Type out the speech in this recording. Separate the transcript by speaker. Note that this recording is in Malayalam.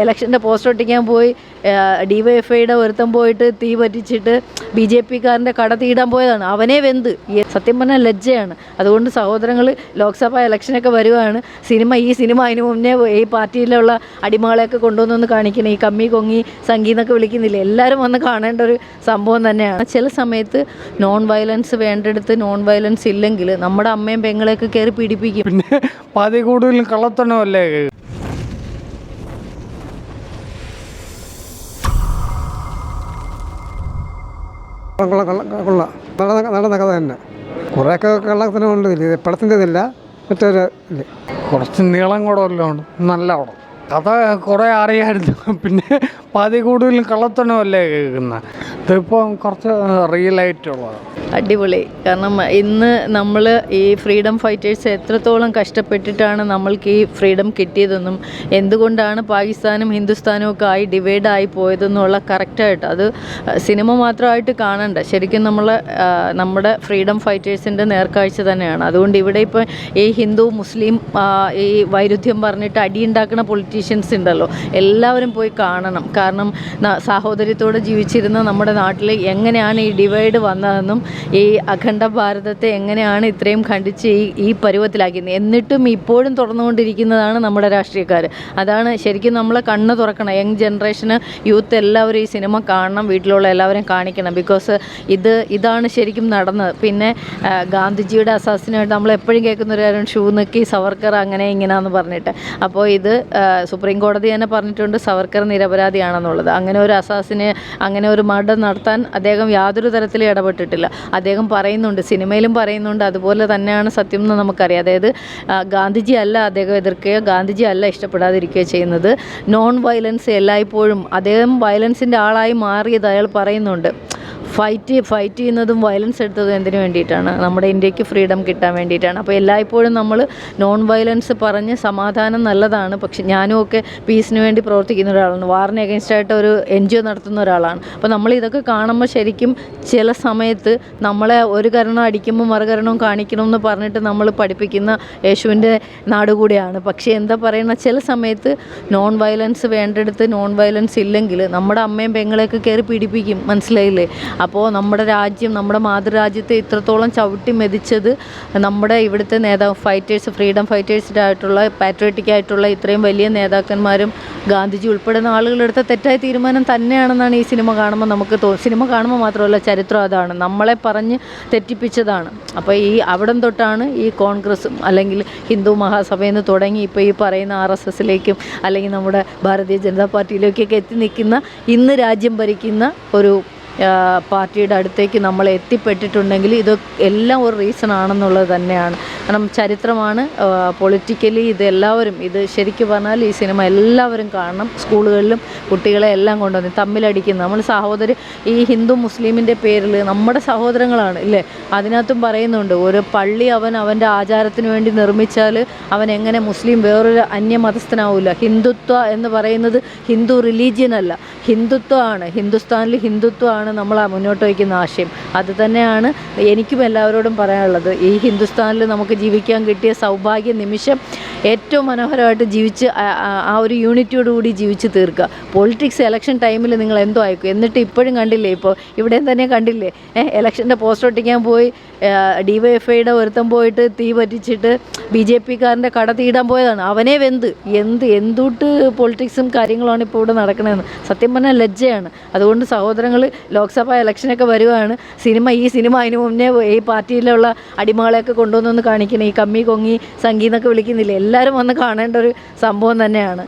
Speaker 1: ഇലക്ഷൻ്റെ പോസ്റ്റർ ഒട്ടിക്കാൻ പോയി ഡിവൈഎഫ്ഐയുടെ ഒരുത്തം പോയിട്ട് തീ പറ്റിച്ചിട്ട് BJP-കാരൻ്റെ കട തീടാൻ പോയതാണ്. അവനെ വെന്ത്. സത്യം പറഞ്ഞാൽ ലജ്ജയാണ്. അതുകൊണ്ട് സഹോദരങ്ങൾ, ലോക്സഭാ ഇലക്ഷനൊക്കെ വരുവാണ്. ഈ സിനിമ അതിന് മുന്നേ ഈ പാർട്ടിയിലുള്ള അടിമകളെയൊക്കെ കൊണ്ടുവന്നൊന്ന് കാണിക്കണം. ഈ കമ്മി കൊങ്ങി സംഗീതമൊക്കെ വിളിക്കുന്നില്ല, എല്ലാവരും വന്ന് കാണേണ്ട ഒരു സംഭവം തന്നെയാണ്. ചില സമയത്ത് നോൺ വയലൻസ് വേണ്ടെടുത്ത് നോൺ വയലൻസ് ഇല്ലെങ്കിൽ നമ്മുടെ അമ്മയും പെങ്ങളെയൊക്കെ കയറി പീഡിപ്പിക്കും.
Speaker 2: പിന്നെ പാതി കൂടുതലും കള്ളത്തണമല്ലേ.
Speaker 3: നടന്ന കഥ തന്നെ. കുറേയൊക്കെ കള്ളത്തിനുണ്ട്. ഇത് പടത്തിൻ്റെ ഇതില്ല, മറ്റൊരു ഇല്ല.
Speaker 2: കുറച്ച് നീളം കൂടെ വല്ലതും നല്ല പടം. കഥ കുറേ അറിയാമായിരുന്നു. പിന്നെ പാതി കൂടുതലും കള്ളത്തണമല്ലേ കേൾക്കുന്നത്. ഇതിപ്പം കുറച്ച് റിയലായിട്ടുള്ളതാണ്.
Speaker 1: അടിപൊളി. കാരണം ഇന്ന് നമ്മൾ ഈ ഫ്രീഡം ഫൈറ്റേഴ്സ് എത്രത്തോളം കഷ്ടപ്പെട്ടിട്ടാണ് നമ്മൾക്ക് ഈ ഫ്രീഡം കിട്ടിയതെന്നും എന്തുകൊണ്ടാണ് പാകിസ്ഥാനും ഹിന്ദുസ്ഥാനും ഒക്കെ ആയി ഡിവൈഡായി പോയതെന്നുള്ള കറക്റ്റായിട്ട് അത് സിനിമ മാത്രമായിട്ട് കാണണ്ട, ശരിക്കും നമ്മുടെ ഫ്രീഡം ഫൈറ്റേഴ്സിൻ്റെ നേർക്കാഴ്ച തന്നെയാണ്. അതുകൊണ്ട് ഇവിടെ ഇപ്പോൾ ഈ ഹിന്ദു മുസ്ലിം ഈ വൈരുദ്ധ്യം പറഞ്ഞിട്ട് അടിയുണ്ടാക്കുന്ന പൊളിറ്റീഷ്യൻസ് ഉണ്ടല്ലോ, എല്ലാവരും പോയി കാണണം. കാരണം സാഹോദര്യത്തോടെ ജീവിച്ചിരുന്ന നമ്മുടെ നാട്ടിൽ എങ്ങനെയാണ് ഈ ഡിവൈഡ് വന്നതെന്നും ഈ അഖണ്ഡ ഭാരതത്തെ എങ്ങനെയാണ് ഇത്രയും ഖണ്ഡിച്ച് ഈ പരുവത്തിലാക്കിയത്, എന്നിട്ടും ഇപ്പോഴും തുറന്നുകൊണ്ടിരിക്കുന്നതാണ് നമ്മുടെ രാഷ്ട്രീയക്കാർ. അതാണ് ശരിക്കും നമ്മളെ കണ്ണ് തുറക്കണം. യങ് ജനറേഷന്, യൂത്ത് എല്ലാവരും ഈ സിനിമ കാണണം, വീട്ടിലുള്ള എല്ലാവരും കാണിക്കണം. ബിക്കോസ് ഇതാണ് ശരിക്കും നടന്നത്. പിന്നെ ഗാന്ധിജിയുടെ അസാസിനായിട്ട് നമ്മൾ എപ്പോഴും കേൾക്കുന്ന ഒരു കാര്യം ഷൂ നക്കി സവർക്കർ അങ്ങനെ ഇങ്ങനെയാന്ന് പറഞ്ഞിട്ട്. അപ്പോൾ ഇത് സുപ്രീം കോടതി തന്നെ പറഞ്ഞിട്ടുണ്ട് സവർക്കർ നിരപരാധിയാണെന്നുള്ളത്. അങ്ങനെ ഒരു അസാസിന്, അങ്ങനെ ഒരു മർഡർ നടത്താൻ അദ്ദേഹം യാതൊരു തരത്തിലും ഇടപെട്ടിട്ടില്ല. അദ്ദേഹം പറയുന്നുണ്ട്, സിനിമയിലും പറയുന്നുണ്ട്. അതുപോലെ തന്നെയാണ് സത്യം എന്ന് നമുക്കറിയാം. അതായത് ഗാന്ധിജി അല്ല അദ്ദേഹം എതിർക്കുകയോ ഗാന്ധിജി അല്ല ഇഷ്ടപ്പെടാതിരിക്കുകയോ ചെയ്യുന്നത്. നോൺ വയലൻസ് എല്ലായ്പ്പോഴും അദ്ദേഹം വയലൻസിൻ്റെ ആളായി മാറിയത് അയാൾ പറയുന്നുണ്ട്. ഫൈറ്റ് ചെയ്യുന്നതും വയലൻസ് എടുത്തതും എന്തിനു വേണ്ടിയിട്ടാണ്? നമ്മുടെ ഇന്ത്യക്ക് ഫ്രീഡം കിട്ടാൻ വേണ്ടിയിട്ടാണ്. അപ്പോൾ എല്ലായ്പ്പോഴും നമ്മൾ നോൺ വയലൻസ് പറഞ്ഞ് സമാധാനം നല്ലതാണ്. പക്ഷെ ഞാനും ഒക്കെ പീസിന് വേണ്ടി പ്രവർത്തിക്കുന്ന ഒരാളാണ്, വാറിന് എഗൻസ്റ്റായിട്ട് ഒരു NGO നടത്തുന്ന ഒരാളാണ്. അപ്പോൾ നമ്മൾ ഇതൊക്കെ കാണുമ്പോൾ ശരിക്കും ചില സമയത്ത് നമ്മളെ ഒരു കരണം അടിക്കുമ്പോൾ മറുകരണവും കാണിക്കണമെന്ന് പറഞ്ഞിട്ട് നമ്മൾ പഠിപ്പിക്കുന്ന യേശുവിൻ്റെ നാടുകൂടിയാണ്. പക്ഷേ എന്താ പറയുക, ചില സമയത്ത് നോൺ വയലൻസ് വേണ്ടെടുത്ത് നോൺ വയലൻസ് ഇല്ലെങ്കിൽ നമ്മുടെ അമ്മയും പെങ്ങളെയൊക്കെ കയറി പീഡിപ്പിക്കും. മനസ്സിലായില്ലേ? അപ്പോൾ നമ്മുടെ രാജ്യം, നമ്മുടെ മാതൃരാജ്യത്തെ ഇത്രത്തോളം ചവിട്ടി മെതിച്ചത് നമ്മുടെ ഇവിടുത്തെ ഫൈറ്റേഴ്സ്, ഫ്രീഡം ഫൈറ്റേഴ്സിനായിട്ടുള്ള പാട്രിയോട്ടിക് ആയിട്ടുള്ള ഇത്രയും വലിയ നേതാക്കന്മാരും ഗാന്ധിജി ഉൾപ്പെടുന്ന ആളുകളെടുത്ത തെറ്റായ തീരുമാനം തന്നെയാണെന്നാണ് ഈ സിനിമ കാണുമ്പോൾ നമുക്ക് സിനിമ കാണുമ്പോൾ മാത്രമല്ല, ചരിത്രം അതാണ്, നമ്മളെ പറഞ്ഞ് തെറ്റിപ്പിച്ചതാണ്. അപ്പോൾ അവിടം തൊട്ടാണ് ഈ കോൺഗ്രസും അല്ലെങ്കിൽ ഹിന്ദു മഹാസഭയിൽ നിന്ന് തുടങ്ങി ഇപ്പോൾ ഈ പറയുന്ന RSSലേക്കും അല്ലെങ്കിൽ നമ്മുടെ ഭാരതീയ ജനതാ പാർട്ടിയിലേക്കൊക്കെ എത്തി നിൽക്കുന്ന, ഇന്ന് രാജ്യം ഭരിക്കുന്ന ഒരു പാർട്ടിയുടെ അടുത്തേക്ക് നമ്മൾ എത്തിപ്പെട്ടിട്ടുണ്ടെങ്കിൽ ഇത് എല്ലാം ഒരു റീസൺ ആണെന്നുള്ളത് തന്നെയാണ്. കാരണം ചരിത്രമാണ്, പൊളിറ്റിക്കലി ഇത് ശരിക്കും പറഞ്ഞാൽ ഈ സിനിമ എല്ലാവരും കാണണം. സ്കൂളുകളിലും കുട്ടികളെ എല്ലാം കൊണ്ടുവന്ന് തമ്മിലടിക്കുന്ന നമ്മൾ ഈ ഹിന്ദു മുസ്ലിമിൻ്റെ പേരിൽ നമ്മുടെ സഹോദരങ്ങളാണ് ഇല്ലേ? അതിനകത്തും പറയുന്നുണ്ട്, ഒരു പള്ളി അവൻ്റെ ആചാരത്തിന് വേണ്ടി നിർമ്മിച്ചാൽ അവൻ എങ്ങനെ മുസ്ലിം വേറൊരു അന്യമതസ്ഥനാവില്ല. ഹിന്ദുത്വ എന്ന് പറയുന്നത് ഹിന്ദു റിലീജിയൻ അല്ല, ഹിന്ദുത്വമാണ്. ഹിന്ദുസ്ഥാനിൽ ഹിന്ദുത്വമാണ് നമ്മൾ മുന്നോട്ട് വയ്ക്കുന്ന ആശയം. അത് തന്നെയാണ് എനിക്കും എല്ലാവരോടും പറയാനുള്ളത്. ഈ ഹിന്ദുസ്ഥാനിൽ നമുക്ക് ജീവിക്കാൻ കിട്ടിയ സൗഭാഗ്യ നിമിഷം ഏറ്റവും മനോഹരമായിട്ട് ജീവിച്ച് ആ ഒരു യൂണിറ്റിയോടുകൂടി ജീവിച്ച് തീർക്കുക. പൊളിറ്റിക്സ് ഇലക്ഷൻ ടൈമിൽ നിങ്ങൾ എന്തോ അയക്കും, എന്നിട്ട് ഇപ്പോഴും കണ്ടില്ലേ, ഇപ്പോൾ ഇവിടെയും തന്നെ കണ്ടില്ലേ, ഇലക്ഷൻ്റെ പോസ്റ്റർ ഒട്ടിക്കാൻ പോയി ഡിവൈഎഫ്ഐയുടെ ഒരുത്തം പോയിട്ട് തീ പറ്റിച്ചിട്ട് BJP-കാരൻ്റെ കട തീടാൻ പോയതാണ്. അവനെ വെന്ത്. എന്തുട്ട് പൊളിറ്റിക്സും കാര്യങ്ങളുമാണ് ഇപ്പോൾ ഇവിടെ നടക്കണതെന്ന് സത്യം പറഞ്ഞാൽ ലജ്ജയാണ്. അതുകൊണ്ട് സഹോദരങ്ങൾ, ലോക്സഭാ ഇലക്ഷനൊക്കെ വരുവാണ്. ഈ സിനിമ അതിന് മുന്നേ ഈ പാർട്ടിയിലുള്ള അടിമകളെയൊക്കെ കൊണ്ടുവന്നൊന്ന് കാണിക്കണം. ഈ കമ്മി കൊങ്ങി സംഗീതമൊക്കെ വിളിക്കുന്നില്ല, എല്ലാവരും വന്ന് കാണേണ്ട ഒരു സംഭവം തന്നെയാണ്.